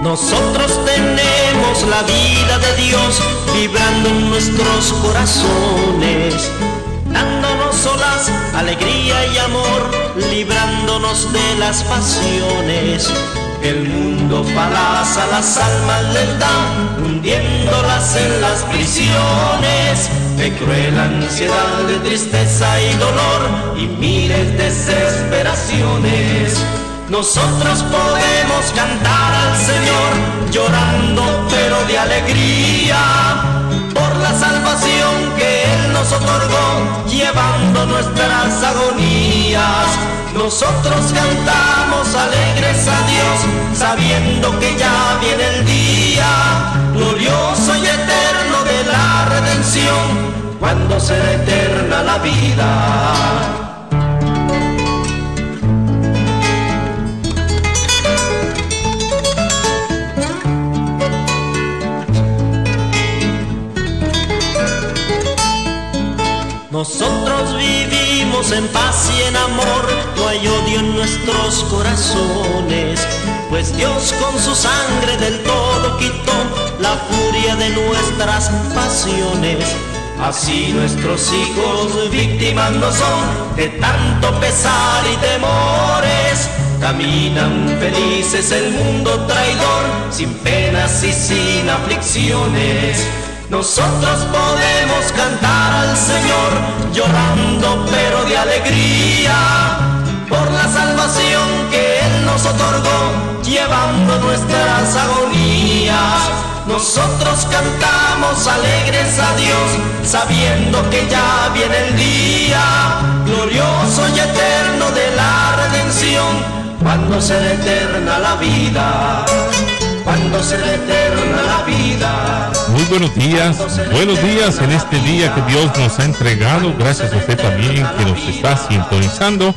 Nosotros tenemos la vida de Dios vibrando en nuestros corazones, dándonos solas alegría y amor, librándonos de las pasiones. El mundo palaza las almas les da, hundiéndolas en las prisiones de cruel ansiedad, de tristeza y dolor y miles de desesperaciones. Nosotros podemos cantar al Señor llorando pero de alegría por la salvación que Él nos otorgó, llevando nuestras agonías. Nosotros cantamos alegres a Dios, sabiendo que ya viene el día glorioso y eterno de la redención, cuando será eterna la vida. Nosotros vivimos en paz y en amor, no hay odio en nuestros corazones, pues Dios con su sangre del todo quitó la furia de nuestras pasiones. Así nuestros hijos víctimas no son de tanto pesar y temores, caminan felices el mundo traidor, sin penas y sin aflicciones. Nosotros podemos cantar al Señor llorando pero de alegría por la salvación que Él nos otorgó, llevando nuestras agonías. Nosotros cantamos alegres a Dios, sabiendo que ya viene el día glorioso y eterno de la redención, cuando será eterna la vida, cuando será eterna la vida. Muy buenos días en este día que Dios nos ha entregado. Gracias a usted también que nos está sintonizando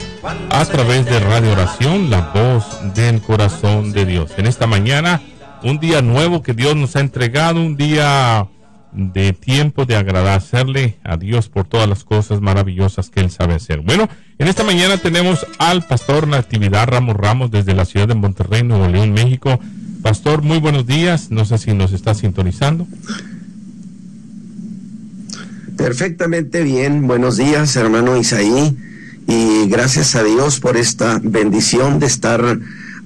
a través de Radio Oración, la voz del corazón de Dios. En esta mañana, un día nuevo que Dios nos ha entregado, un día de tiempo de agradecerle a Dios por todas las cosas maravillosas que Él sabe hacer. Bueno, en esta mañana tenemos al pastor Natividad Ramos desde la ciudad de Monterrey, Nuevo León, México. Pastor, muy buenos días. No sé si nos está sintonizando. Perfectamente bien. Buenos días, hermano Isaí. Y gracias a Dios por esta bendición de estar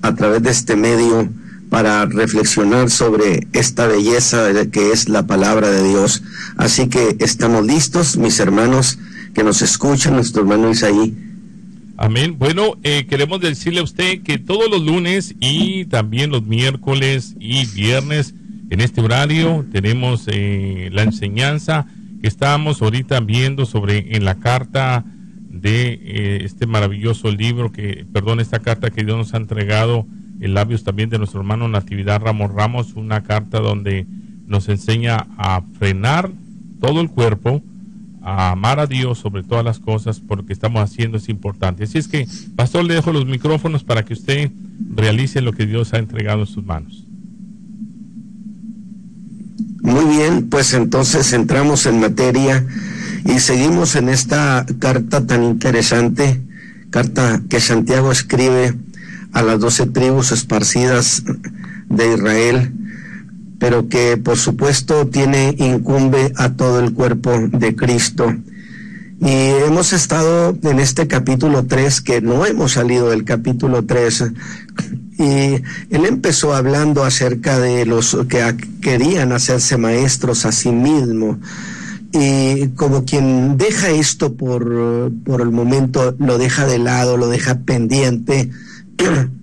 a través de este medio para reflexionar sobre esta belleza que es la palabra de Dios. Así que estamos listos, mis hermanos que nos escuchan, nuestro hermano Isaí. Amén. Bueno, queremos decirle a usted que todos los lunes y también los miércoles y viernes en este horario tenemos la enseñanza que estábamos ahorita viendo sobre en la carta de este maravilloso libro esta carta que Dios nos ha entregado en labios también de nuestro hermano Natividad Ramos, una carta donde nos enseña a frenar todo el cuerpo, a amar a Dios sobre todas las cosas, porque estamos haciendo es importante. Así es que, pastor, le dejo los micrófonos para que usted realice lo que Dios ha entregado en sus manos. Muy bien, pues entonces entramos en materia y seguimos en esta carta tan interesante, carta que Santiago escribe a las 12 tribus esparcidas de Israel, pero que por supuesto incumbe a todo el cuerpo de Cristo. Y hemos estado en este capítulo 3, que no hemos salido del capítulo 3, y él empezó hablando acerca de los que querían hacerse maestros a sí mismos, y como quien deja esto por el momento, lo deja de lado, lo deja pendiente,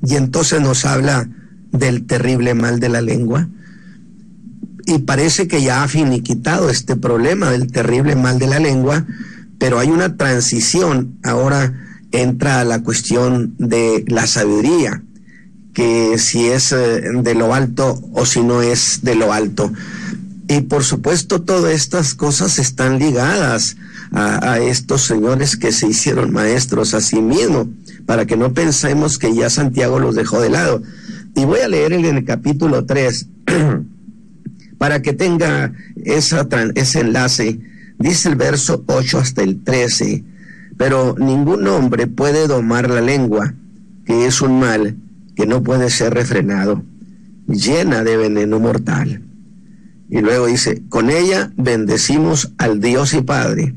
y entonces nos habla del terrible mal de la lengua. Y parece que ya ha finiquitado este problema del terrible mal de la lengua, pero hay una transición. Ahora entra la cuestión de la sabiduría, que si es de lo alto o si no es de lo alto. Y por supuesto todas estas cosas están ligadas a estos señores que se hicieron maestros a sí mismos, para que no pensemos que ya Santiago los dejó de lado. Y voy a leer en el capítulo 3, para que tenga ese enlace. Dice el verso 8 hasta el 13, pero ningún hombre puede domar la lengua, que es un mal que no puede ser refrenado. llena de veneno mortal. Y luego dice, con ella bendecimos al Dios y Padre,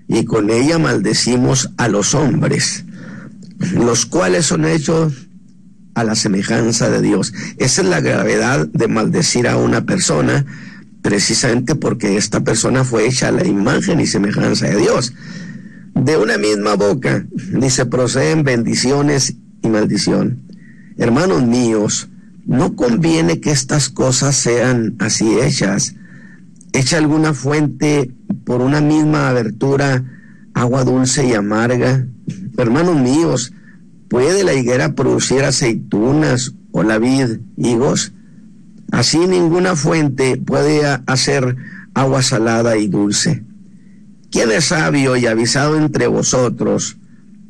y con ella maldecimos a los hombres, los cuales son hechos a la semejanza de Dios. Esa es la gravedad de maldecir a una persona, precisamente porque esta persona fue hecha a la imagen y semejanza de Dios. De una misma boca, dice, proceden bendiciones y maldición. Hermanos míos, no conviene que estas cosas sean así hechas. Echa alguna fuente por una misma abertura agua dulce y amarga. Hermanos míos, ¿puede la higuera producir aceitunas o la vid higos? Así ninguna fuente puede hacer agua salada y dulce. ¿Quién es sabio y avisado entre vosotros?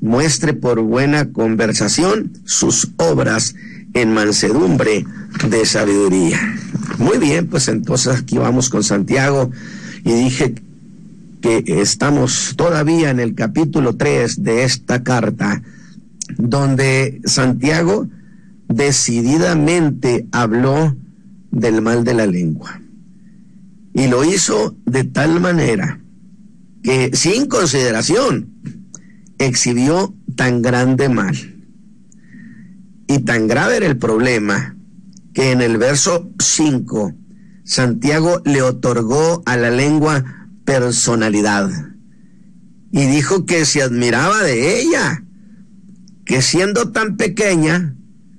Muestre por buena conversación sus obras en mansedumbre de sabiduría. Muy bien, pues entonces aquí vamos con Santiago, y dije que estamos todavía en el capítulo 3 de esta carta, donde Santiago decididamente habló del mal de la lengua, y lo hizo de tal manera que sin consideración exhibió tan grande mal. Y tan grave era el problema que en el verso 5 Santiago le otorgó a la lengua personalidad y dijo que se admiraba de ella, que siendo tan pequeña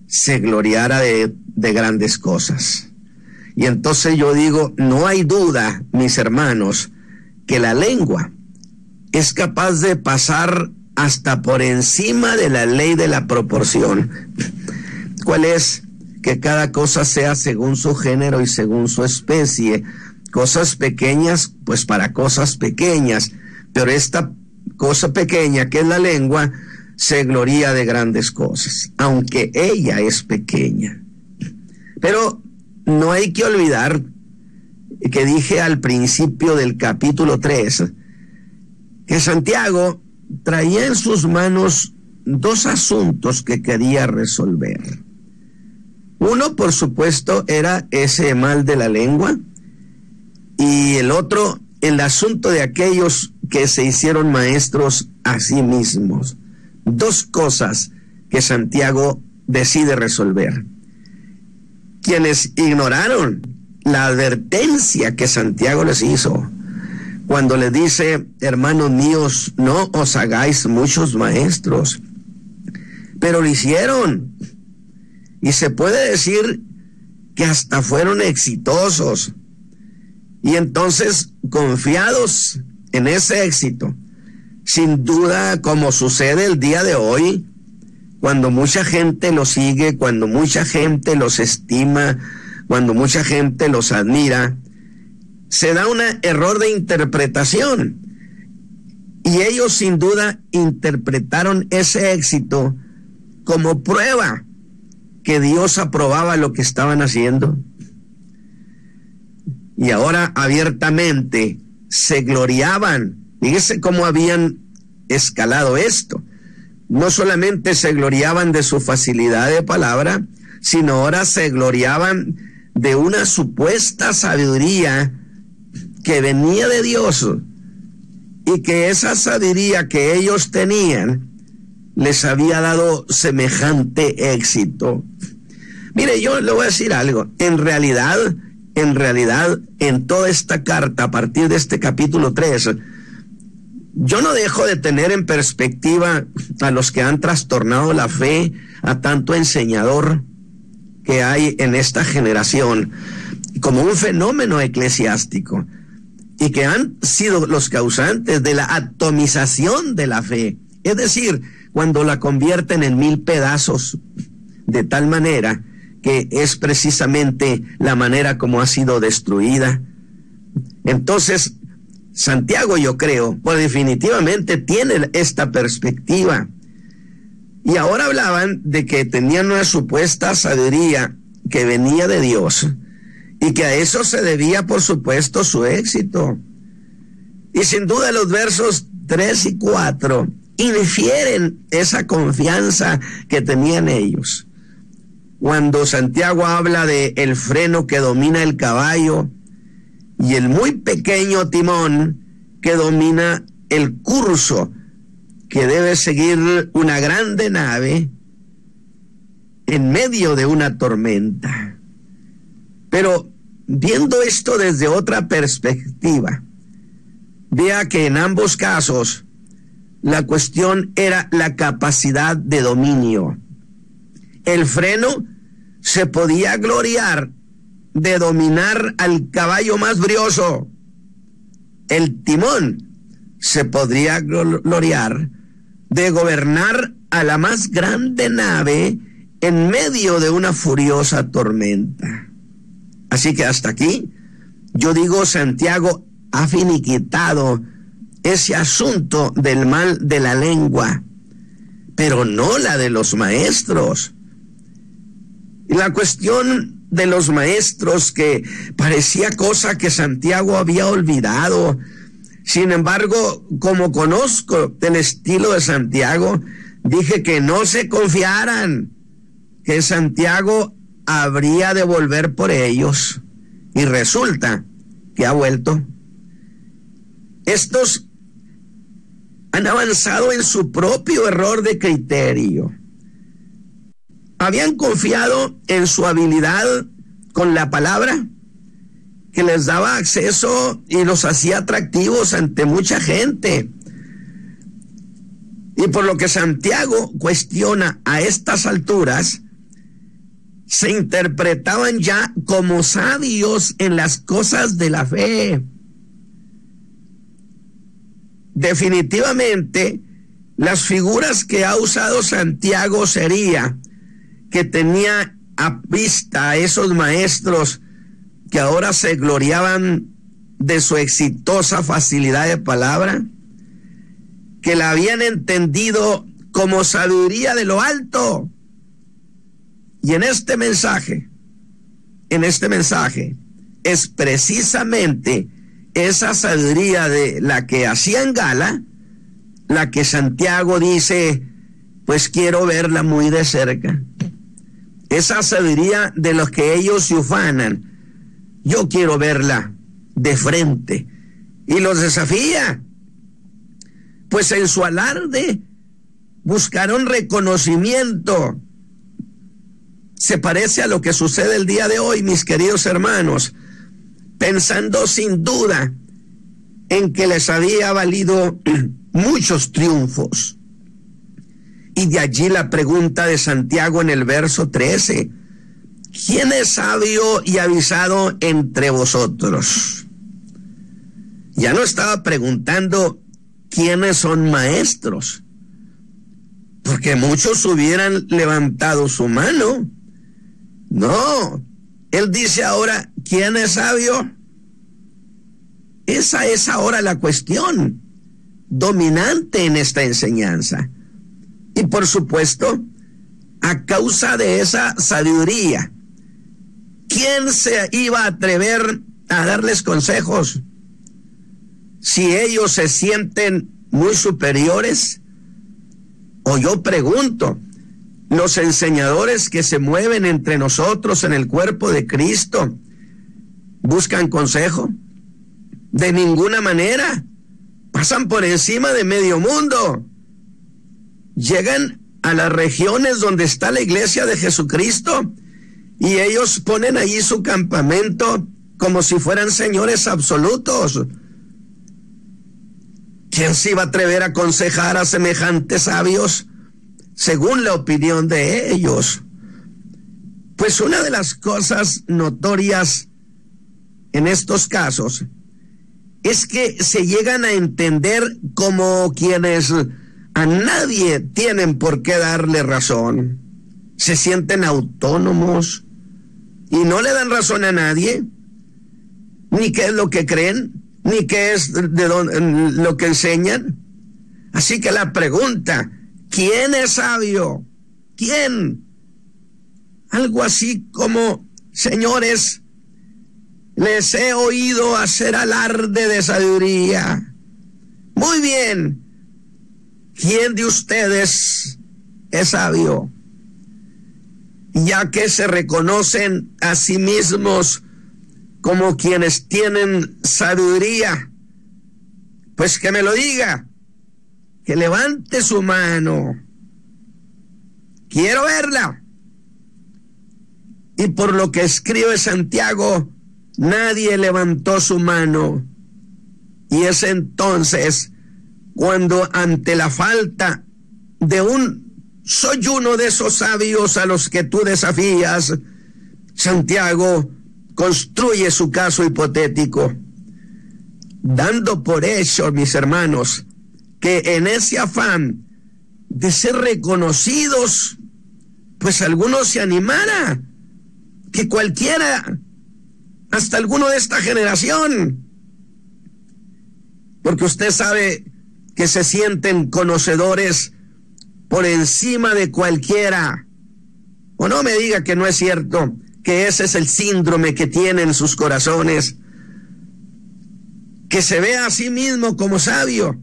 se gloriara de grandes cosas. Y entonces yo digo, no hay duda, mis hermanos, que la lengua es capaz de pasar hasta por encima de la ley de la proporción. ¿Cuál es? Que cada cosa sea según su género y según su especie. Cosas pequeñas, pues para cosas pequeñas, pero esta cosa pequeña que es la lengua se gloría de grandes cosas, aunque ella es pequeña. Pero no hay que olvidar que dije al principio del capítulo 3 que Santiago traía en sus manos dos asuntos que quería resolver. Uno, por supuesto, era ese mal de la lengua, y el otro, el asunto de aquellos que se hicieron maestros a sí mismos. Dos cosas que Santiago decide resolver. Quienes ignoraron la advertencia que Santiago les hizo cuando les dice, hermanos míos, no os hagáis muchos maestros, pero lo hicieron, y se puede decir que hasta fueron exitosos. Y entonces, confiados en ese éxito, sin duda, como sucede el día de hoy, cuando mucha gente los sigue, cuando mucha gente los estima, cuando mucha gente los admira, se da un error de interpretación, y ellos sin duda interpretaron ese éxito como prueba que Dios aprobaba lo que estaban haciendo, y ahora abiertamente se gloriaban. Fíjese cómo habían escalado esto. No solamente se gloriaban de su facilidad de palabra, sino ahora se gloriaban de una supuesta sabiduría que venía de Dios, y que esa sabiduría que ellos tenían les había dado semejante éxito. Mire, yo le voy a decir algo. En realidad, en toda esta carta, a partir de este capítulo 3, yo no dejo de tener en perspectiva a los que han trastornado la fe, a tanto enseñador que hay en esta generación, como un fenómeno eclesiástico, y que han sido los causantes de la atomización de la fe, es decir, cuando la convierten en 1000 pedazos, de tal manera que es precisamente la manera como ha sido destruida. Entonces, Santiago, yo creo, pues definitivamente tiene esta perspectiva. Y ahora hablaban de que tenían una supuesta sabiduría que venía de Dios, y que a eso se debía, por supuesto, su éxito. Y sin duda los versos 3 y 4 infieren esa confianza que tenían ellos. cuando Santiago habla de el freno que domina el caballo y el muy pequeño timón que domina el curso que debe seguir una grande nave en medio de una tormenta. Pero viendo esto desde otra perspectiva, vea que en ambos casos la cuestión era la capacidad de dominio. El freno se podía gloriar de dominar al caballo más brioso. El timón se podría gloriar de gobernar a la más grande nave en medio de una furiosa tormenta. Así que hasta aquí, yo digo, Santiago ha finiquitado ese asunto del mal de la lengua, pero no la de los maestros. Y la cuestión de los maestros, que parecía cosa que Santiago había olvidado. Sin embargo, como conozco el estilo de Santiago, dije que no se confiaran, que Santiago habría de volver por ellos. Y resulta que ha vuelto. Estos han avanzado en su propio error de criterio. Habían confiado en su habilidad con la palabra, que les daba acceso y los hacía atractivos ante mucha gente. Y por lo que Santiago cuestiona a estas alturas, se interpretaban ya como sabios en las cosas de la fe. Definitivamente, las figuras que ha usado Santiago sería que tenía a vista a esos maestros que ahora se gloriaban de su exitosa facilidad de palabra, que la habían entendido como sabiduría de lo alto. Y en este mensaje es precisamente esa sabiduría de la que hacían gala, la que Santiago dice, pues quiero verla muy de cerca. Esa sabiduría de los que ellos se ufanan, yo quiero verla de frente. Y los desafía, pues en su alarde buscaron reconocimiento. Se parece a lo que sucede el día de hoy, mis queridos hermanos, pensando sin duda en que les había valido muchos triunfos. Y de allí la pregunta de Santiago en el verso 13. ¿Quién es sabio y avisado entre vosotros? Ya no estaba preguntando quiénes son maestros, porque muchos hubieran levantado su mano. No, él dice ahora, ¿quién es sabio? Esa es ahora la cuestión dominante en esta enseñanza. Y por supuesto, a causa de esa sabiduría, ¿quién se iba a atrever a darles consejos? Si ellos se sienten muy superiores. O yo pregunto, los enseñadores que se mueven entre nosotros en el cuerpo de Cristo, ¿buscan consejo? De ninguna manera. Pasan por encima de medio mundo. Llegan a las regiones donde está la iglesia de Jesucristo y ellos ponen allí su campamento como si fueran señores absolutos. ¿Quién se iba a atrever a aconsejar a semejantes sabios según la opinión de ellos? Pues una de las cosas notorias en estos casos es que se llegan a entender como quienes a nadie tienen por qué darle razón. Se sienten autónomos y no le dan razón a nadie, ni qué es lo que creen, ni qué es lo que enseñan. Así que la pregunta, ¿quién es sabio? ¿Quién? Algo así como, señores, les he oído hacer alarde de sabiduría. Muy bien. ¿Quién de ustedes es sabio? ya que se reconocen a sí mismos como quienes tienen sabiduría, pues que me lo diga, que levante su mano. Quiero verla. Y por lo que escribe Santiago, nadie levantó su mano. Y es entonces cuando, ante la falta de soy uno de esos sabios a los que tú desafías, Santiago construye su caso hipotético, dando por hecho, mis hermanos, que en ese afán de ser reconocidos, pues alguno se animara, que cualquiera, hasta alguno de esta generación, porque usted sabe que se sienten conocedores por encima de cualquiera. O no me diga que no es cierto, que ese es el síndrome que tienen sus corazones, que se ve a sí mismo como sabio.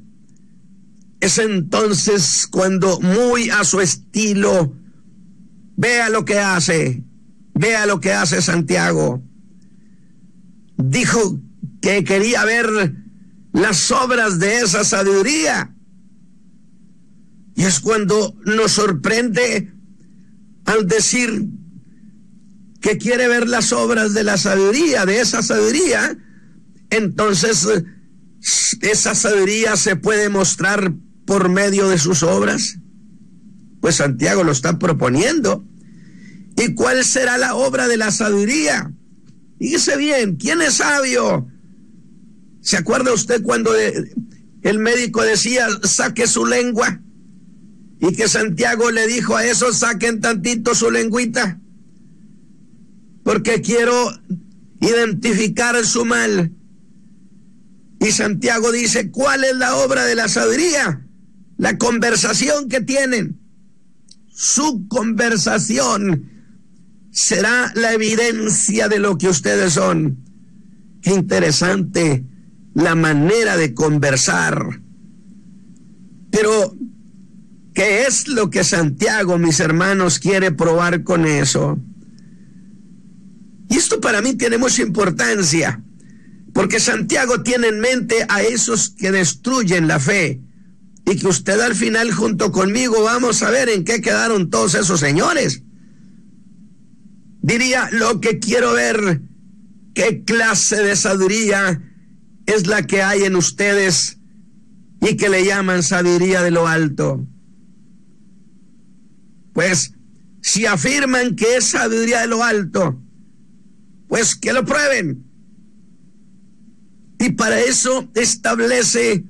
Es entonces cuando, muy a su estilo, vea lo que hace Santiago. Dijo que quería ver las obras de esa sabiduría. Y es cuando nos sorprende al decir que quiere ver las obras de la sabiduría, de esa sabiduría. Entonces, esa sabiduría se puede mostrar por medio de sus obras. Pues Santiago lo está proponiendo. ¿Y cuál será la obra de la sabiduría? Fíjese bien, ¿quién es sabio? ¿Se acuerda usted cuando el médico decía, saque su lengua? Y que Santiago le dijo a esos, saquen tantito su lengüita, porque quiero identificar su mal. Y Santiago dice, ¿cuál es la obra de la sabiduría? La conversación que tienen. Su conversación será la evidencia de lo que ustedes son. Qué interesante la manera de conversar. Pero, ¿qué es lo que Santiago, mis hermanos, quiere probar con eso? Y esto para mí tiene mucha importancia, porque Santiago tiene en mente a esos que destruyen la fe, y que usted al final junto conmigo vamos a ver en qué quedaron todos esos señores. Diría, lo que quiero ver, qué clase de sabiduría es la que hay en ustedes y que le llaman sabiduría de lo alto. Pues si afirman que es sabiduría de lo alto, pues que lo prueben. Y para eso establece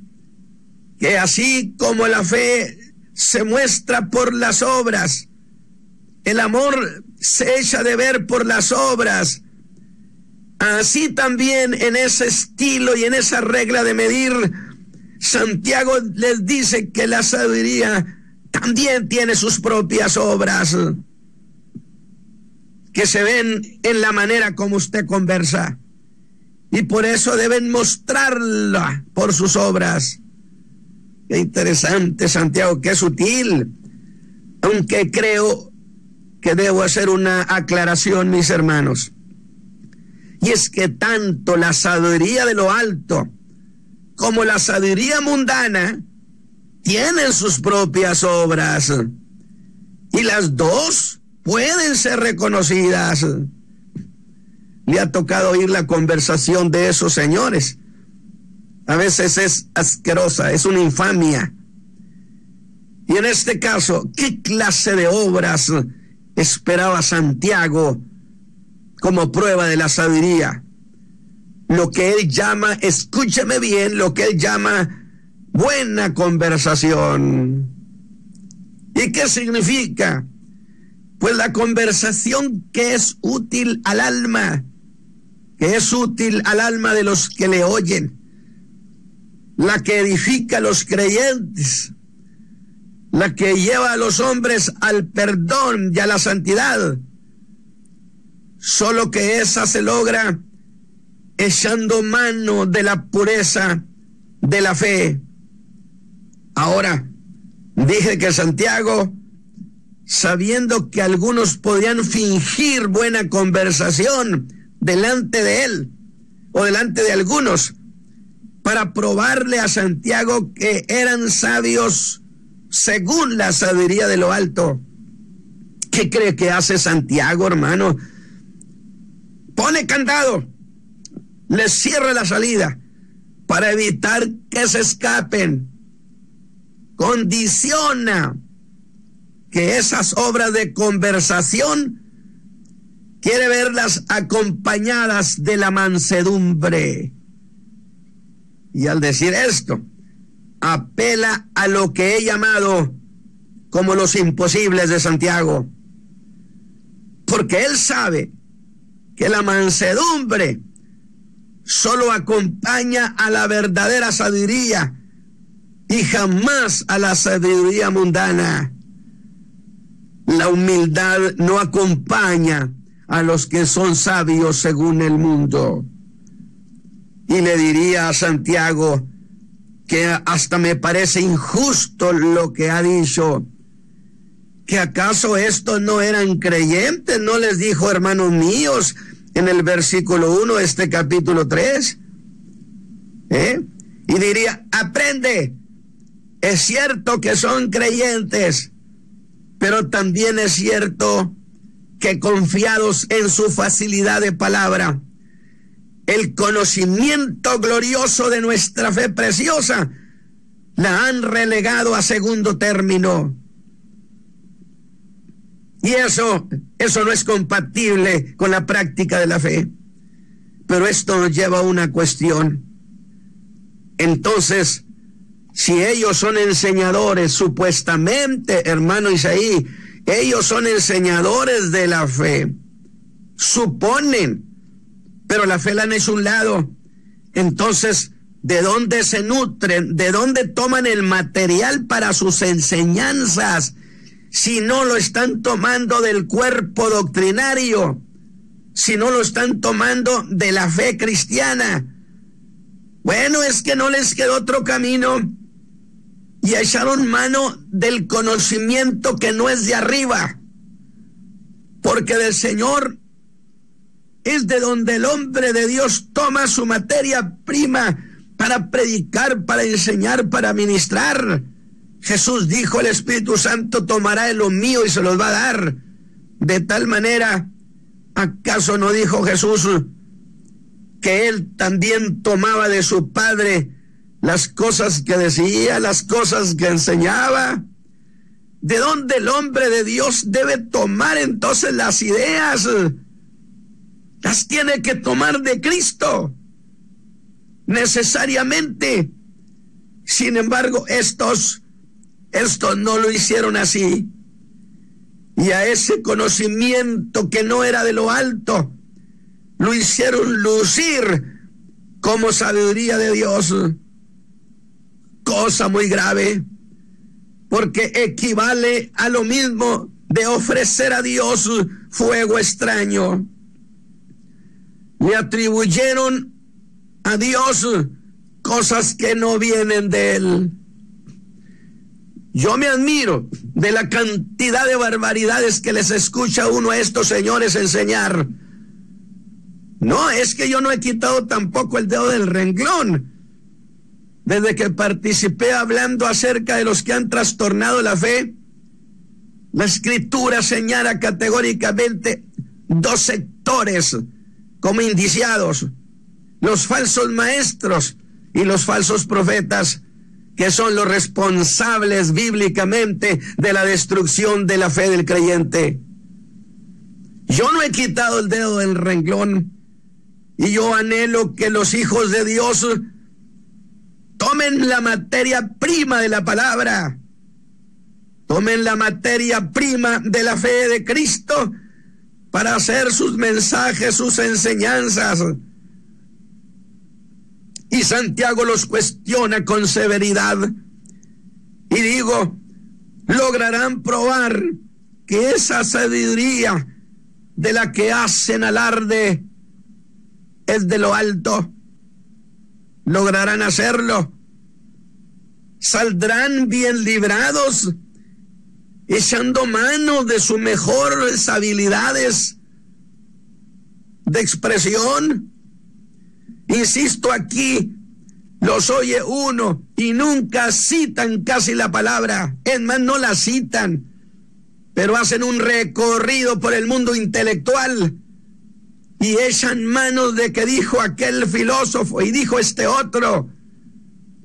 que así como la fe se muestra por las obras, el amor se echa de ver por las obras, así también en ese estilo y en esa regla de medir, Santiago les dice que la sabiduría también tiene sus propias obras, que se ven en la manera como usted conversa, y por eso deben mostrarla por sus obras. Qué interesante, Santiago, qué sutil. Aunque creo que debo hacer una aclaración, mis hermanos. Y es que tanto la sabiduría de lo alto como la sabiduría mundana tienen sus propias obras. Y las dos pueden ser reconocidas. Le ha tocado oír la conversación de esos señores. A veces es asquerosa, es una infamia. Y en este caso, ¿qué clase de obras esperaba Santiago como prueba de la sabiduría? Lo que él llama, escúcheme bien, lo que él llama buena conversación. ¿Y qué significa? Pues la conversación que es útil al alma, que es útil al alma de los que le oyen, la que edifica a los creyentes, la que lleva a los hombres al perdón y a la santidad. Solo que esa se logra echando mano de la pureza de la fe. Ahora, dije que Santiago sabiendo que algunos podían fingir buena conversación delante de él o delante de algunos, para probarle a Santiago que eran sabios según la sabiduría de lo alto. ¿Qué cree que hace Santiago, hermano? Pone candado, les cierra la salida para evitar que se escapen. Condiciona que esas obras de conversación quiere verlas acompañadas de la mansedumbre. Y al decir esto, apela a lo que he llamado como los imposibles de Santiago, porque él sabe que la mansedumbre solo acompaña a la verdadera sabiduría y jamás a la sabiduría mundana. La humildad no acompaña a los que son sabios según el mundo. Y le diría a Santiago que hasta me parece injusto lo que ha dicho, que acaso estos no eran creyentes. ¿No les dijo, hermanos míos, en el versículo 1 de este capítulo 3? Y diría, aprende, es cierto que son creyentes, pero también es cierto que confiados en su facilidad de palabra, el conocimiento glorioso de nuestra fe preciosa la han relegado a segundo término. Y eso no es compatible con la práctica de la fe. Pero esto nos lleva a una cuestión. Entonces, si ellos son enseñadores, supuestamente, hermano Isaí, ellos son enseñadores de la fe, suponen, pero la fe la han hecho a un lado. Entonces, ¿de dónde se nutren? ¿De dónde toman el material para sus enseñanzas? Si no lo están tomando del cuerpo doctrinario, si no lo están tomando de la fe cristiana. Bueno, es que no les quedó otro camino y echaron mano del conocimiento que no es de arriba, porque del Señor es de donde el hombre de Dios toma su materia prima para predicar, para enseñar, para ministrar. Jesús dijo, el Espíritu Santo tomará de lo mío y se los va a dar. De tal manera, ¿acaso no dijo Jesús que él también tomaba de su Padre las cosas que decía, las cosas que enseñaba? ¿De dónde el hombre de Dios debe tomar entonces las ideas? Las tiene que tomar de Cristo, necesariamente. Sin embargo, estos no lo hicieron así. Y a ese conocimiento que no era de lo alto, lo hicieron lucir como sabiduría de Dios. Cosa muy grave, porque equivale a lo mismo de ofrecer a Dios fuego extraño. Le atribuyeron a Dios cosas que no vienen de él. Yo me admiro de la cantidad de barbaridades que les escucha uno a estos señores enseñar. No, es que yo no he quitado tampoco el dedo del renglón. Desde que participé hablando acerca de los que han trastornado la fe, la Escritura señala categóricamente dos sectores como indiciados: los falsos maestros y los falsos profetas, que son los responsables bíblicamente de la destrucción de la fe del creyente. Yo no he quitado el dedo del renglón, y yo anhelo que los hijos de Dios tomen la materia prima de la palabra, tomen la materia prima de la fe de Cristo para hacer sus mensajes, sus enseñanzas. Y Santiago los cuestiona con severidad. Y digo, lograrán probar que esa sabiduría de la que hacen alarde es de lo alto. Lograrán hacerlo. Saldrán bien librados echando mano de sus mejores habilidades de expresión. Insisto, aquí los oye uno y nunca citan casi la palabra, es más, no la citan, pero hacen un recorrido por el mundo intelectual y echan manos de que dijo aquel filósofo y dijo este otro,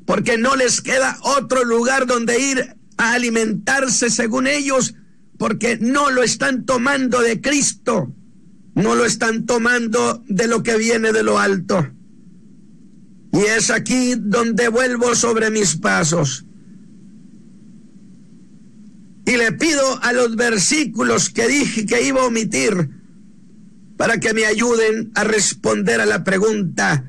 porque no les queda otro lugar donde ir a alimentarse según ellos, porque no lo están tomando de Cristo, no lo están tomando de lo que viene de lo alto. Y es aquí donde vuelvo sobre mis pasos. Y le pido a los versículos que dije que iba a omitir para que me ayuden a responder a la pregunta: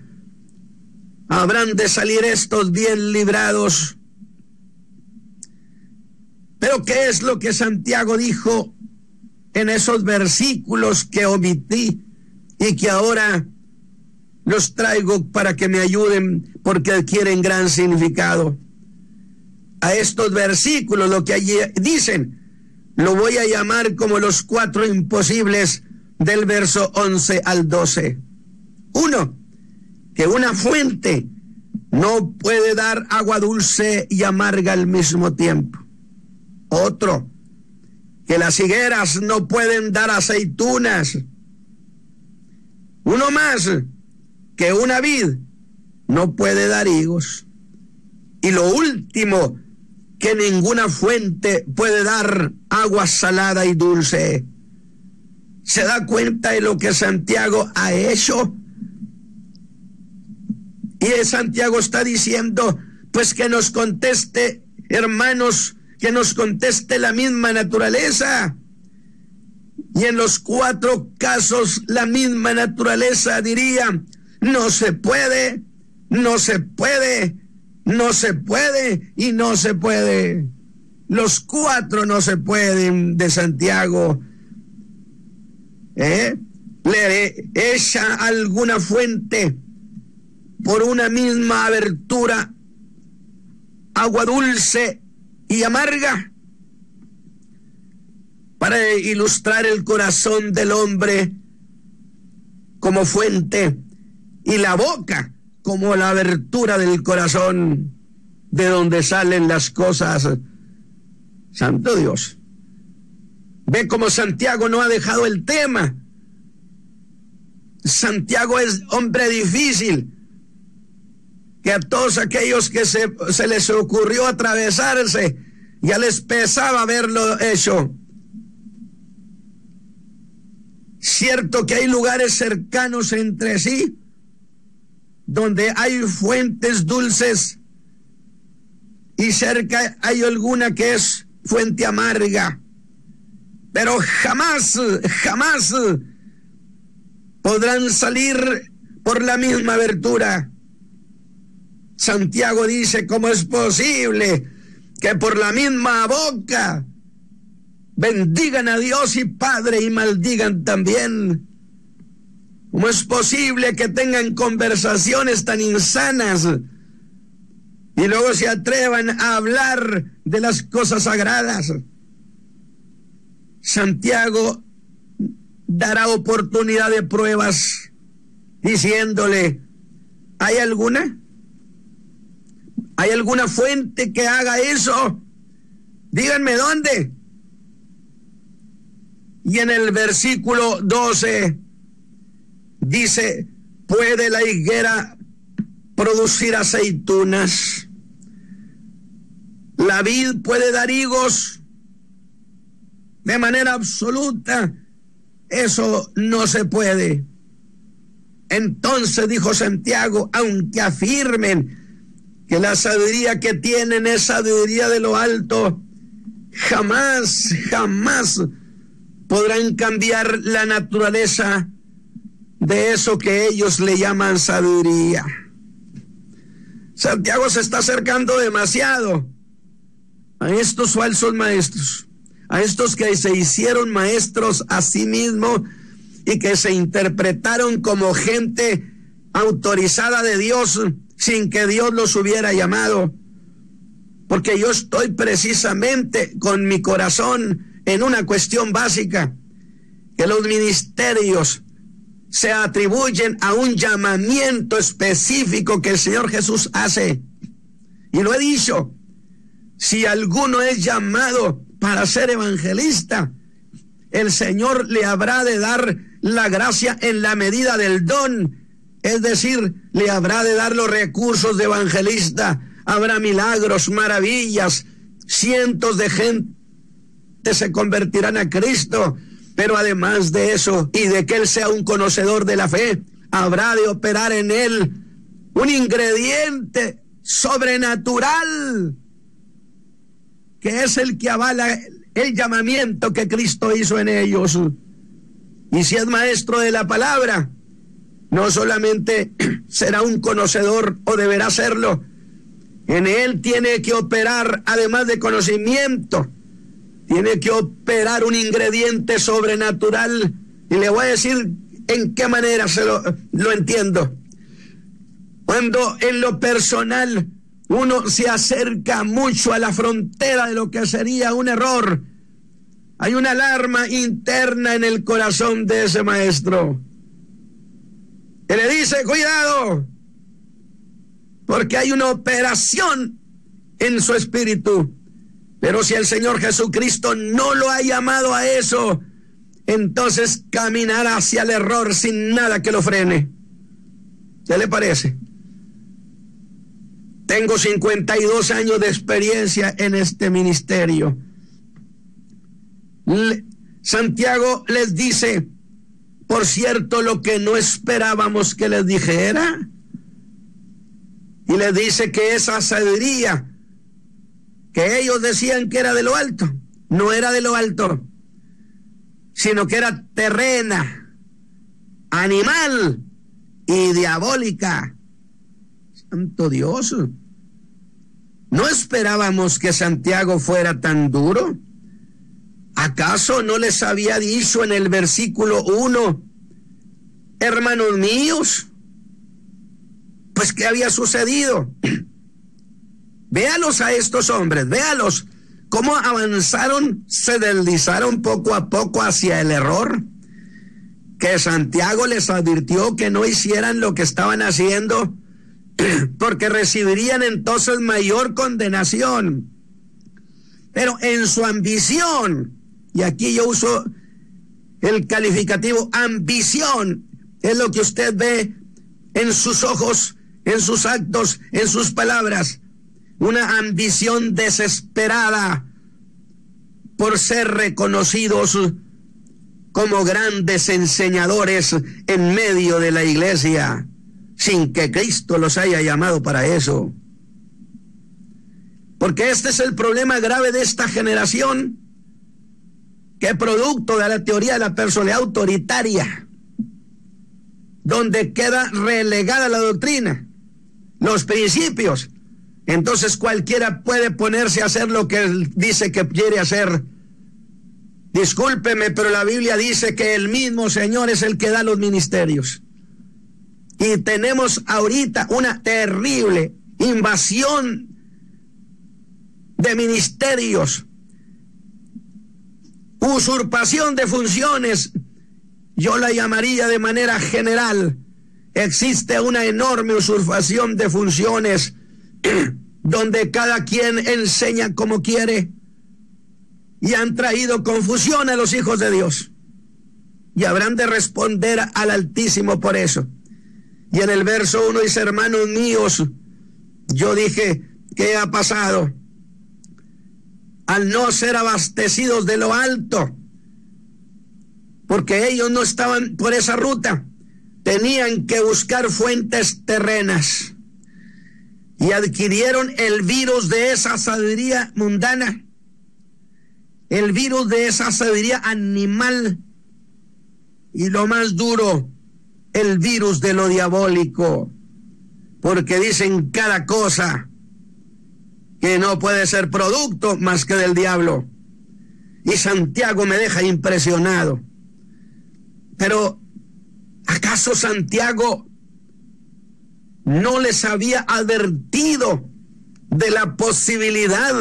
¿habrán de salir estos bien librados? Pero ¿qué es lo que Santiago dijo en esos versículos que omití y que ahora los traigo para que me ayuden porque adquieren gran significado? A estos versículos, lo que allí dicen, lo voy a llamar como los 4 imposibles del verso 11 al 12. 1, que una fuente no puede dar agua dulce y amarga al mismo tiempo. Otro, que las higueras no pueden dar aceitunas. Uno más, que una vid no puede dar higos. Y lo último, que ninguna fuente puede dar agua salada y dulce. ¿Se da cuenta de lo que Santiago ha hecho? Y Santiago está diciendo, pues que nos conteste, hermanos, que nos conteste la misma naturaleza. Y en los 4 casos la misma naturaleza diría: no se puede, no se puede, no se puede y no se puede. Los 4 no se pueden de Santiago. Le echa alguna fuente por una misma abertura agua dulce y amarga, para ilustrar el corazón del hombre como fuente y la boca como la abertura del corazón de donde salen las cosas. Santo Dios. Ve cómo Santiago no ha dejado el tema. Santiago es hombre difícil, que a todos aquellos que se les ocurrió atravesarse, ya les pesaba haberlo hecho. Cierto que hay lugares cercanos entre sí, donde hay fuentes dulces, y cerca hay alguna que es fuente amarga, pero jamás podrán salir por la misma abertura. Santiago dice: ¿cómo es posible que por la misma boca bendigan a Dios y Padre y maldigan también? ¿Cómo es posible que tengan conversaciones tan insanas y luego se atrevan a hablar de las cosas sagradas? Santiago dará oportunidad de pruebas diciéndole: ¿hay alguna? ¿Hay alguna fuente que haga eso? Díganme dónde. Y en el versículo 12 dice: ¿puede la higuera producir aceitunas? ¿La vid puede dar higos? De manera absoluta, eso no se puede. Entonces dijo Santiago: aunque afirmen que la sabiduría que tienen es sabiduría de lo alto, jamás podrán cambiar la naturaleza de eso que ellos le llaman sabiduría. Santiago se está acercando demasiado a estos falsos maestros, a estos que se hicieron maestros a sí mismos y que se interpretaron como gente autorizada de Dios sin que Dios los hubiera llamado. porque yo estoy precisamente con mi corazón en una cuestión básica, que los ministerios se atribuyen a un llamamiento específico que el Señor Jesús hace. Y lo he dicho, si alguno es llamado para ser evangelista, el Señor le habrá de dar la gracia en la medida del don, es decir, le habrá de dar los recursos de evangelista. Habrá milagros, maravillas, cientos de gente se convertirán a Cristo, pero además de eso, y de que él sea un conocedor de la fe, habrá de operar en él un ingrediente sobrenatural, que es el que avala el llamamiento que Cristo hizo en ellos. Y si es maestro de la palabra, no solamente será un conocedor, o deberá serlo, en él tiene que operar, además de conocimiento, tiene que operar un ingrediente sobrenatural. Y le voy a decir en qué manera lo entiendo. Cuando en lo personal uno se acerca mucho a la frontera de lo que sería un error, hay una alarma interna en el corazón de ese maestro que le dice: cuidado, porque hay una operación en su espíritu. Pero si el Señor Jesucristo no lo ha llamado a eso, entonces caminará hacia el error sin nada que lo frene. ¿Qué le parece? Tengo 52 años de experiencia en este ministerio. Santiago les dice, por cierto, lo que no esperábamos que les dijera. Y les dice que esa sabiduría que ellos decían que era de lo alto, no era de lo alto, sino que era terrena, animal y diabólica. Santo Dios, ¿no esperábamos que Santiago fuera tan duro? ¿Acaso no les había dicho en el versículo 1, hermanos míos? Pues, ¿qué había sucedido? Véalos a estos hombres, véalos cómo avanzaron, se deslizaron poco a poco hacia el error, que Santiago les advirtió que no hicieran lo que estaban haciendo, porque recibirían entonces mayor condenación. Pero en su ambición, y aquí yo uso el calificativo ambición, es lo que usted ve en sus ojos, en sus actos, en sus palabras, una ambición desesperada por ser reconocidos como grandes enseñadores en medio de la iglesia, sin que Cristo los haya llamado para eso. Porque este es el problema grave de esta generación, que producto de la teoría de la personalidad autoritaria, donde queda relegada la doctrina, los principios, entonces cualquiera puede ponerse a hacer lo que él dice que quiere hacer. Discúlpeme, pero la Biblia dice que el mismo Señor es el que da los ministerios. Y tenemos ahorita una terrible invasión de ministerios, usurpación de funciones. Yo la llamaría de manera general. Existe una enorme usurpación de funciones donde cada quien enseña como quiere, y han traído confusión a los hijos de Dios, y habrán de responder al Altísimo por eso. Y en el verso 1 dice: hermanos míos, yo dije, ¿qué ha pasado? Al no ser abastecidos de lo alto, porque ellos no estaban por esa ruta, tenían que buscar fuentes terrenas, y adquirieron el virus de esa sabiduría mundana, el virus de esa sabiduría animal, y lo más duro, el virus de lo diabólico, porque dicen cada cosa que no puede ser producto más que del diablo. Y Santiago me deja impresionado. Pero ¿acaso Santiago no les había advertido de la posibilidad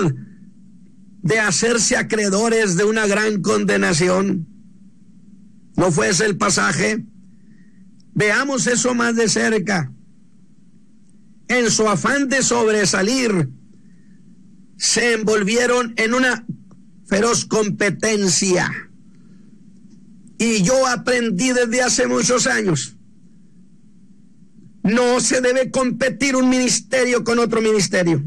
de hacerse acreedores de una gran condenación. ¿No fue ese el pasaje? Veamos eso más de cerca. En su afán de sobresalir, se envolvieron en una feroz competencia. Y yo aprendí desde hace muchos años: no se debe competir un ministerio con otro ministerio.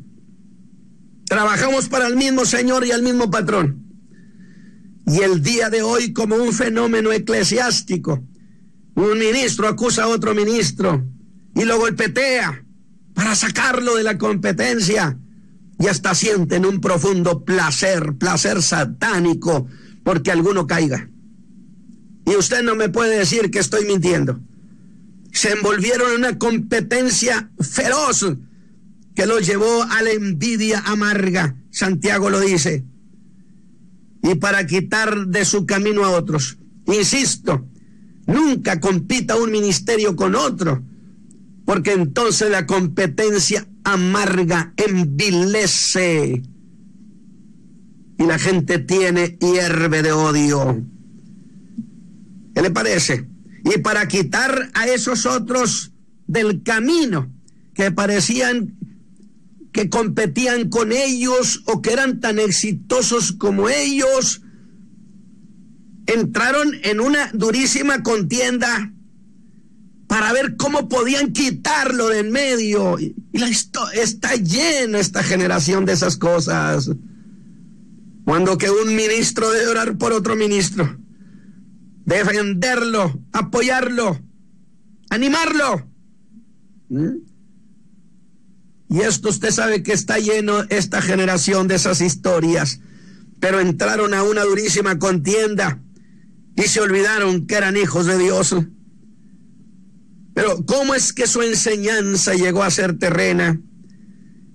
Trabajamos para el mismo Señor y el mismo patrón. Y el día de hoy, como un fenómeno eclesiástico, un ministro acusa a otro ministro y lo golpetea para sacarlo de la competencia, y hasta sienten un profundo placer satánico porque alguno caiga. Y usted no me puede decir que estoy mintiendo. Se envolvieron en una competencia feroz que los llevó a la envidia amarga, Santiago lo dice, y para quitar de su camino a otros. Insisto, nunca compita un ministerio con otro, porque entonces la competencia amarga, envilece, y la gente tiene hierve de odio. ¿Qué le parece? Y para quitar a esos otros del camino que parecían que competían con ellos o que eran tan exitosos como ellos, entraron en una durísima contienda para ver cómo podían quitarlo de en medio. Y está llena esta generación de esas cosas. Cuando que un ministro debe orar por otro ministro, defenderlo, apoyarlo, animarlo. Y esto usted sabe que está lleno esta generación de esas historias. Pero entraron a una durísima contienda y se olvidaron que eran hijos de Dios. Pero ¿cómo es que su enseñanza llegó a ser terrena?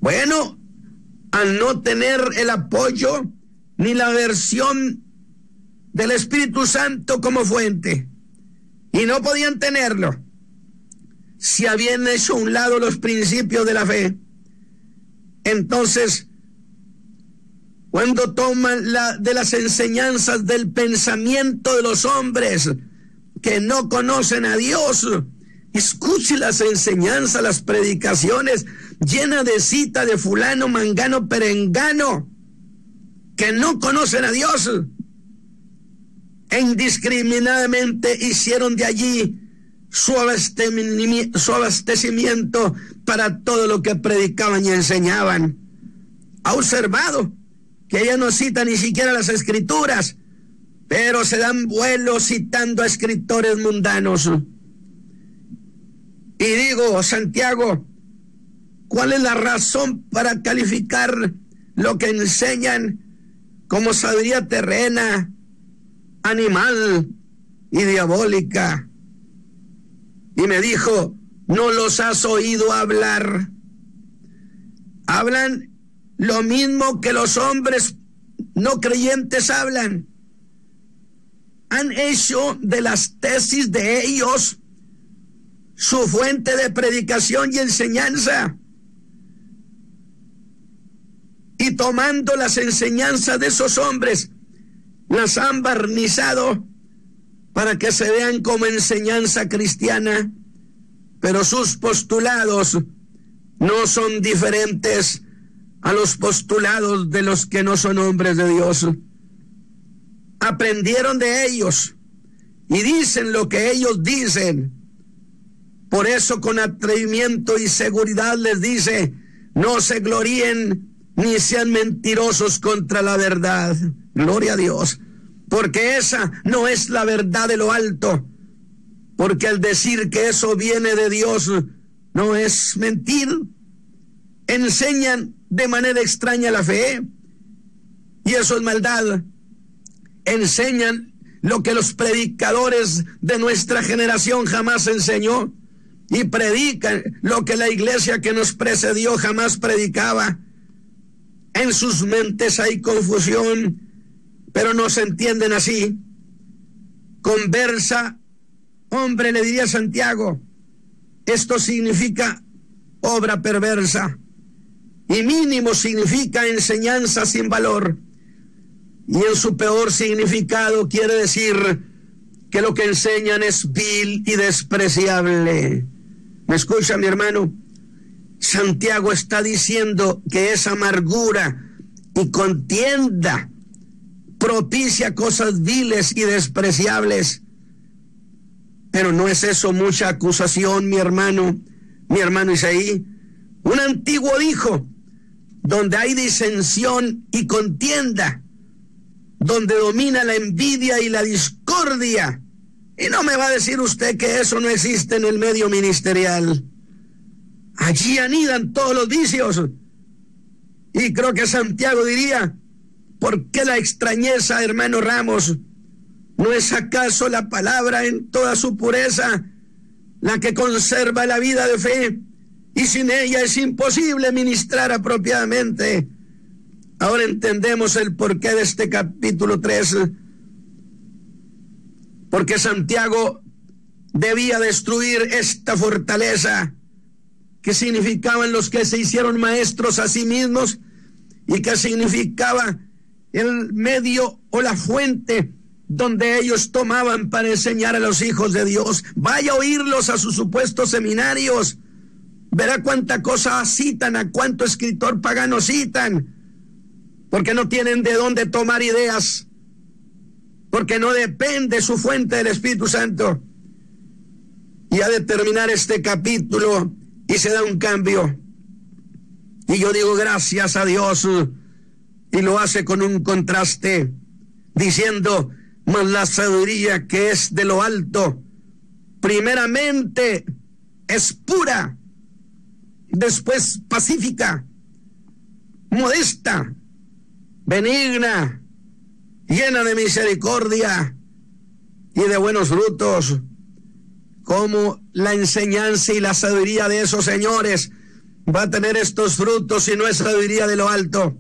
Bueno, al no tener el apoyo ni la versión del Espíritu Santo como fuente, y no podían tenerlo, si habían hecho a un lado los principios de la fe. Entonces, cuando toman de las enseñanzas del pensamiento de los hombres que no conocen a Dios, escuche las enseñanzas, las predicaciones llenas de cita de fulano, mangano, perengano, que no conocen a Dios, e indiscriminadamente hicieron de allí su abastecimiento para todo lo que predicaban y enseñaban. Ha observado que ella no cita ni siquiera las escrituras, pero se dan vuelo citando a escritores mundanos. Y digo, Santiago, ¿cuál es la razón para calificar lo que enseñan como sabiduría terrena, animal y diabólica? Y me dijo, ¿no los has oído hablar? Hablan lo mismo que los hombres no creyentes hablan. Han hecho de las tesis de ellos su fuente de predicación y enseñanza. Y tomando las enseñanzas de esos hombres, las han barnizado para que se vean como enseñanza cristiana, pero sus postulados no son diferentes a los postulados de los que no son hombres de Dios. Aprendieron de ellos y dicen lo que ellos dicen. Por eso con atrevimiento y seguridad les dice, no se gloríen ni sean mentirosos contra la verdad. Gloria a Dios. Porque esa no es la verdad de lo alto. Porque al decir que eso viene de Dios, no es mentir. Enseñan de manera extraña la fe, y eso es maldad. Enseñan lo que los predicadores de nuestra generación jamás enseñó, y predican lo que la iglesia que nos precedió jamás predicaba. En sus mentes hay confusión, pero no se entienden así. Conversa, hombre, le diría Santiago, esto significa obra perversa. y mínimo significa enseñanza sin valor. Y en su peor significado quiere decir que lo que enseñan es vil y despreciable. ¿Me escucha, mi hermano? Santiago está diciendo que esa amargura y contienda propicia cosas viles y despreciables. Pero no es eso mucha acusación, mi hermano Isaí. Un antiguo dijo: donde hay disensión y contienda, donde domina la envidia y la discordia. Y no me va a decir usted que eso no existe en el medio ministerial. Allí anidan todos los vicios. Y creo que Santiago diría: ¿por qué la extrañeza, hermano Ramos? ¿No es acaso la palabra en toda su pureza la que conserva la vida de fe? Y sin ella es imposible ministrar apropiadamente. Ahora entendemos el porqué de este capítulo 3. Porque Santiago debía destruir esta fortaleza que significaban los que se hicieron maestros a sí mismos, y que significaba el medio o la fuente donde ellos tomaban para enseñar a los hijos de Dios. Vaya a oírlos a sus supuestos seminarios, verá cuánta cosa citan, a cuánto escritor pagano citan, porque no tienen de dónde tomar ideas, porque no depende su fuente del Espíritu Santo. Y ha de terminar este capítulo y se da un cambio. Y yo digo gracias a Dios, y lo hace con un contraste, diciendo: mas la sabiduría que es de lo alto, primeramente es pura, después pacífica, modesta, benigna, llena de misericordia y de buenos frutos. Como la enseñanza y la sabiduría de esos señores va a tener estos frutos si no es sabiduría de lo alto,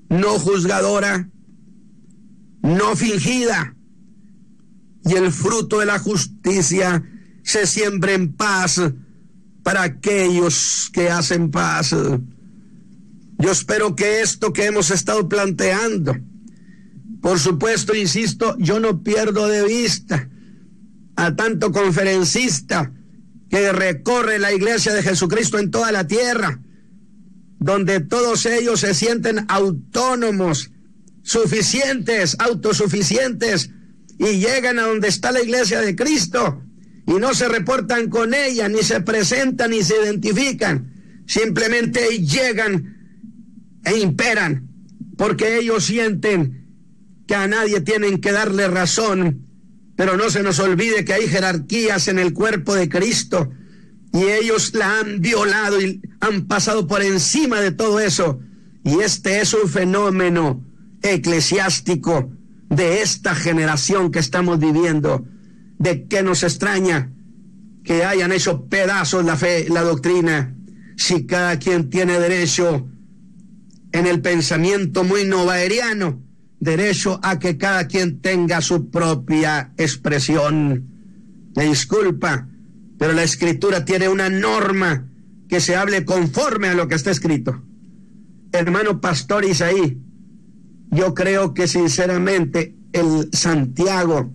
no juzgadora, no fingida, y el fruto de la justicia se siembra en paz para aquellos que hacen paz. Yo espero que esto que hemos estado planteando, por supuesto, insisto, yo no pierdo de vista a tanto conferencista que recorre la iglesia de Jesucristo en toda la tierra, donde todos ellos se sienten autónomos, suficientes, autosuficientes, y llegan a donde está la iglesia de Cristo y no se reportan con ella, ni se presentan, ni se identifican. Simplemente llegan e imperan, porque ellos sienten que a nadie tienen que darle razón. Pero no se nos olvide que hay jerarquías en el cuerpo de Cristo, y ellos la han violado y han pasado por encima de todo eso. Y este es un fenómeno eclesiástico de esta generación que estamos viviendo. ¿De qué nos extraña que hayan hecho pedazos la fe, la doctrina, si cada quien tiene derecho en el pensamiento muy novaeriano, derecho a que cada quien tenga su propia expresión? Me disculpa, pero la Escritura tiene una norma: que se hable conforme a lo que está escrito. Hermano Pastor Isaí, yo creo que sinceramente el Santiago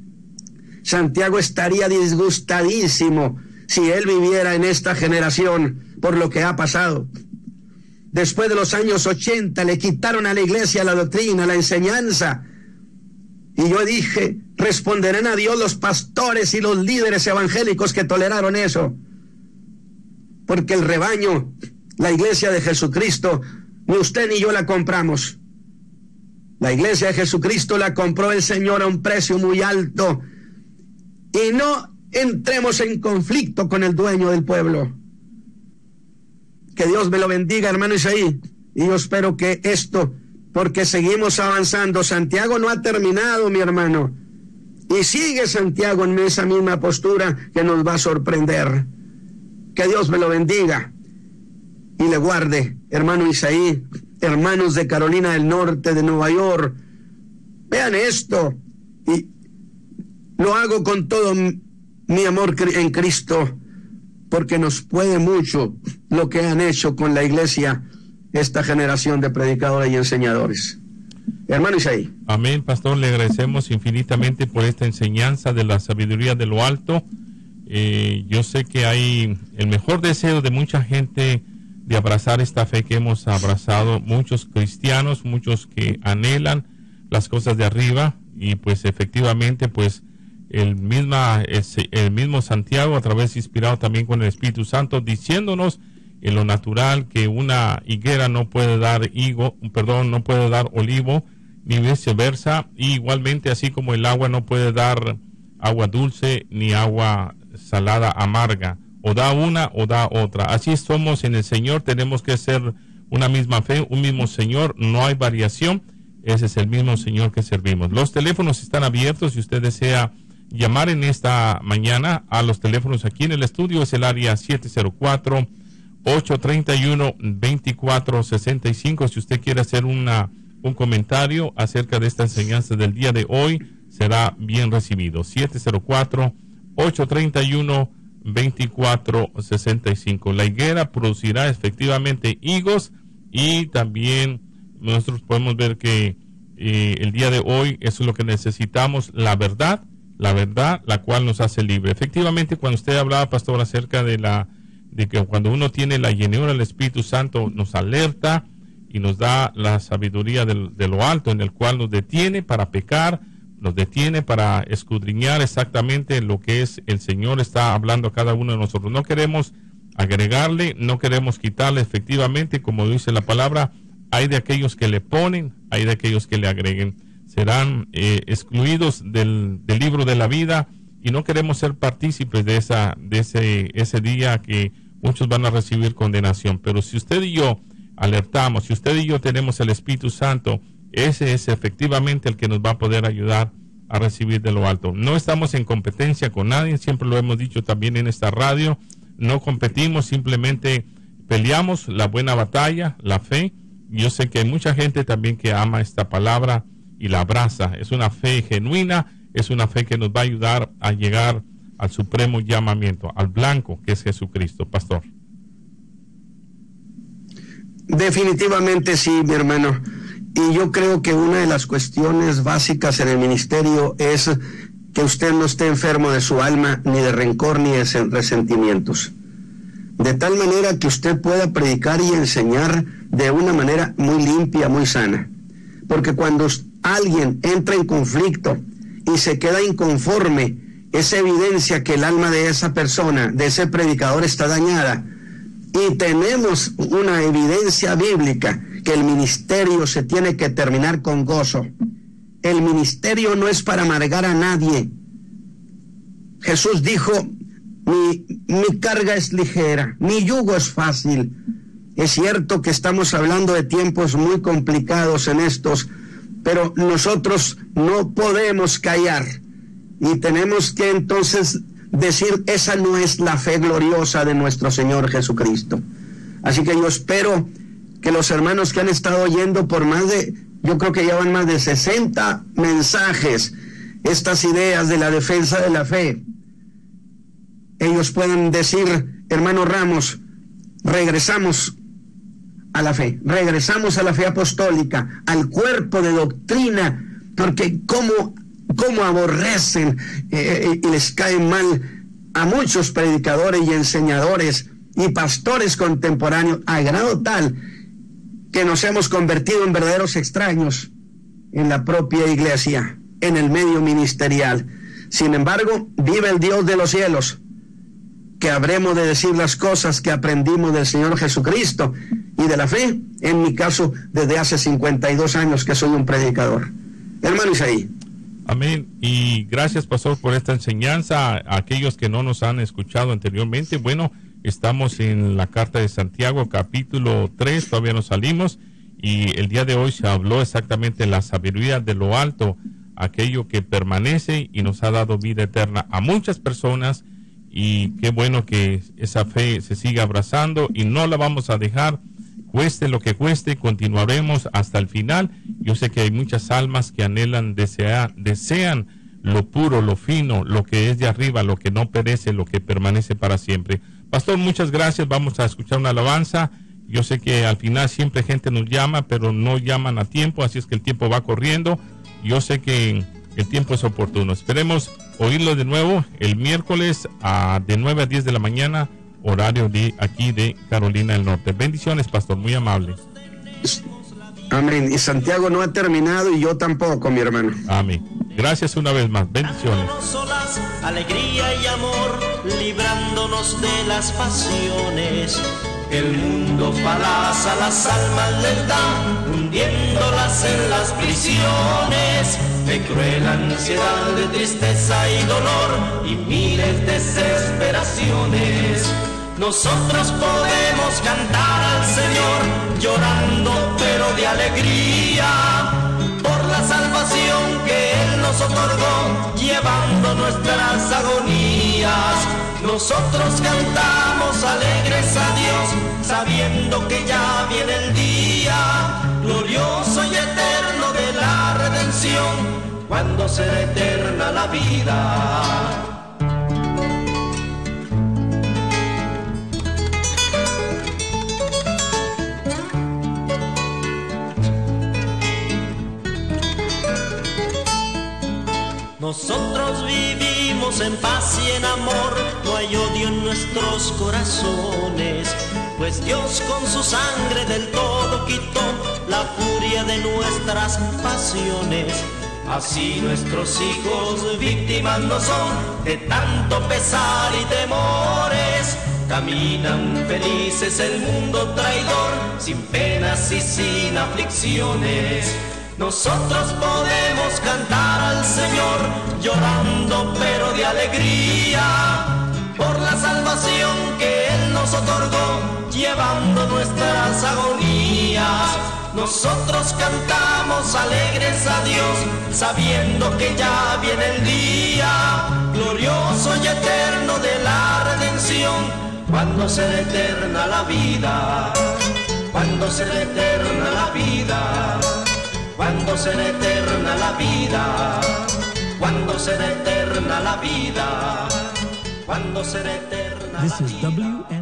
estaría disgustadísimo si él viviera en esta generación por lo que ha pasado. Después de los años 80 le quitaron a la iglesia la doctrina, la enseñanza. Y yo dije, responderán a Dios los pastores y los líderes evangélicos que toleraron eso. Porque el rebaño, la iglesia de Jesucristo, ni usted ni yo la compramos. La iglesia de Jesucristo la compró el Señor a un precio muy alto. Y no entremos en conflicto con el dueño del pueblo. Que Dios me lo bendiga, hermano Isaí. Y yo espero que esto, porque seguimos avanzando. Santiago no ha terminado, mi hermano. Y sigue Santiago en esa misma postura que nos va a sorprender. Que Dios me lo bendiga y le guarde, hermano Isaí, hermanos de Carolina del Norte, de Nueva York. Vean esto. Y lo hago con todo mi amor en Cristo, porque nos puede mucho lo que han hecho con la iglesia esta generación de predicadores y enseñadores. Hermano Isaí. Amén, pastor, le agradecemos infinitamente por esta enseñanza de la sabiduría de lo alto. Yo sé que hay el mejor deseo de mucha gente de abrazar esta fe que hemos abrazado, muchos cristianos, muchos que anhelan las cosas de arriba, y pues efectivamente pues el mismo Santiago, a través inspirado también con el Espíritu Santo, diciéndonos en lo natural que una higuera no puede dar no puede dar olivo, ni viceversa, y igualmente así como el agua no puede dar agua dulce ni agua salada amarga, o da una o da otra. Así somos en el Señor, tenemos que ser una misma fe, un mismo Señor, no hay variación, ese es el mismo Señor que servimos. Los teléfonos están abiertos si usted desea llamar en esta mañana a los teléfonos aquí en el estudio, es el área 704-831-2465. Si usted quiere hacer un comentario acerca de esta enseñanza del día de hoy, será bien recibido. 704-831-2465. La higuera producirá efectivamente higos, y también nosotros podemos ver que el día de hoy eso es lo que necesitamos, la verdad, la cual nos hace libre. Efectivamente, cuando usted hablaba, pastor, acerca de que cuando uno tiene la llenura del Espíritu Santo, nos alerta y nos da la sabiduría de lo alto, en el cual nos detiene para pecar, nos detiene para escudriñar exactamente lo que es el Señor está hablando a cada uno de nosotros. No queremos agregarle, no queremos quitarle. Efectivamente, como dice la palabra, hay de aquellos que le ponen, hay de aquellos que le agreguen. Serán excluidos del libro de la vida, y no queremos ser partícipes de ese día que muchos van a recibir condenación. Pero si usted y yo alertamos, si usted y yo tenemos el Espíritu Santo, ese es efectivamente el que nos va a poder ayudar a recibir de lo alto. No estamos en competencia con nadie, siempre lo hemos dicho también en esta radio, no competimos, simplemente peleamos la buena batalla, la fe. Yo sé que hay mucha gente también que ama esta palabra y la abraza. Es una fe genuina, es una fe que nos va a ayudar a llegar al supremo llamamiento, al blanco que es Jesucristo. Pastor. Definitivamente sí, mi hermano. Y yo creo que una de las cuestiones básicas en el ministerio es que usted no esté enfermo de su alma, ni de rencor, ni de resentimientos. De tal manera que usted pueda predicar y enseñar de una manera muy limpia, muy sana. Porque cuando alguien entra en conflicto y se queda inconforme, es evidencia que el alma de esa persona, de ese predicador, está dañada. Y tenemos una evidencia bíblica que el ministerio se tiene que terminar con gozo. El ministerio no es para amargar a nadie. Jesús dijo: mi carga es ligera, mi yugo es fácil. Es cierto que estamos hablando de tiempos muy complicados en estos, pero nosotros no podemos callar, y tenemos que entonces decir: esa no es la fe gloriosa de nuestro Señor Jesucristo. Así que yo espero que los hermanos que han estado oyendo por yo creo que ya van más de 60 mensajes, estas ideas de la defensa de la fe, ellos puedan decir: hermano Ramos, regresamos a la fe apostólica, al cuerpo de doctrina, porque cómo aborrecen y les cae mal a muchos predicadores y enseñadores y pastores contemporáneos, a grado tal que nos hemos convertido en verdaderos extraños en la propia iglesia, en el medio ministerial. Sin embargo, vive el Dios de los cielos, que habremos de decir las cosas que aprendimos del Señor Jesucristo y de la fe, en mi caso, desde hace 52 años que soy un predicador. Hermano Isaí. Amén. Y gracias, pastor, por esta enseñanza. A aquellos que no nos han escuchado anteriormente, bueno, estamos en la carta de Santiago, capítulo 3, todavía no salimos, y el día de hoy se habló exactamente de la sabiduría de lo alto, aquello que permanece y nos ha dado vida eterna a muchas personas, y qué bueno que esa fe se siga abrazando y no la vamos a dejar, cueste lo que cueste, continuaremos hasta el final. Yo sé que hay muchas almas que anhelan, desean lo puro, lo fino, lo que es de arriba, lo que no perece, lo que permanece para siempre. Pastor, muchas gracias. Vamos a escuchar una alabanza Yo sé que al final siempre gente nos llama, pero no llaman a tiempo, así es que el tiempo va corriendo. Yo sé que el tiempo es oportuno. Esperemos oírlo de nuevo el miércoles de 9 a 10 de la mañana, horario de aquí de Carolina del Norte. Bendiciones, pastor, muy amable. Amén. Y Santiago no ha terminado y yo tampoco, mi hermano. Amén. Gracias una vez más. Bendiciones. Solas, alegría y amor, librándonos de las pasiones. El mundo palaza las almas les da, hundiéndolas en las prisiones. De cruel ansiedad, de tristeza y dolor, y miles de desesperaciones. Nosotros podemos cantar al Señor, llorando pero de alegría, por la salvación que Él nos otorgó, llevando nuestras agonías. Nosotros cantamos alegres a Dios, sabiendo que ya viene el día glorioso y eterno de la redención, cuando será eterna la vida. Nosotros vivimos en paz y en amor, no hay odio en nuestros corazones, pues Dios con su sangre del todo quitó la furia de nuestras pasiones. Así nuestros hijos víctimas no son de tanto pesar y temores, caminan felices el mundo traidor, sin penas y sin aflicciones. Nosotros podemos cantar al Señor, llorando pero de alegría, por la salvación que Él nos otorgó, llevando nuestras agonías. Nosotros cantamos alegres a Dios, sabiendo que ya viene el día glorioso y eterno de la redención, cuando será eterna la vida, cuando será eterna la vida. Cuando será eterna la vida, cuando será eterna la vida, cuando será eterna la vida.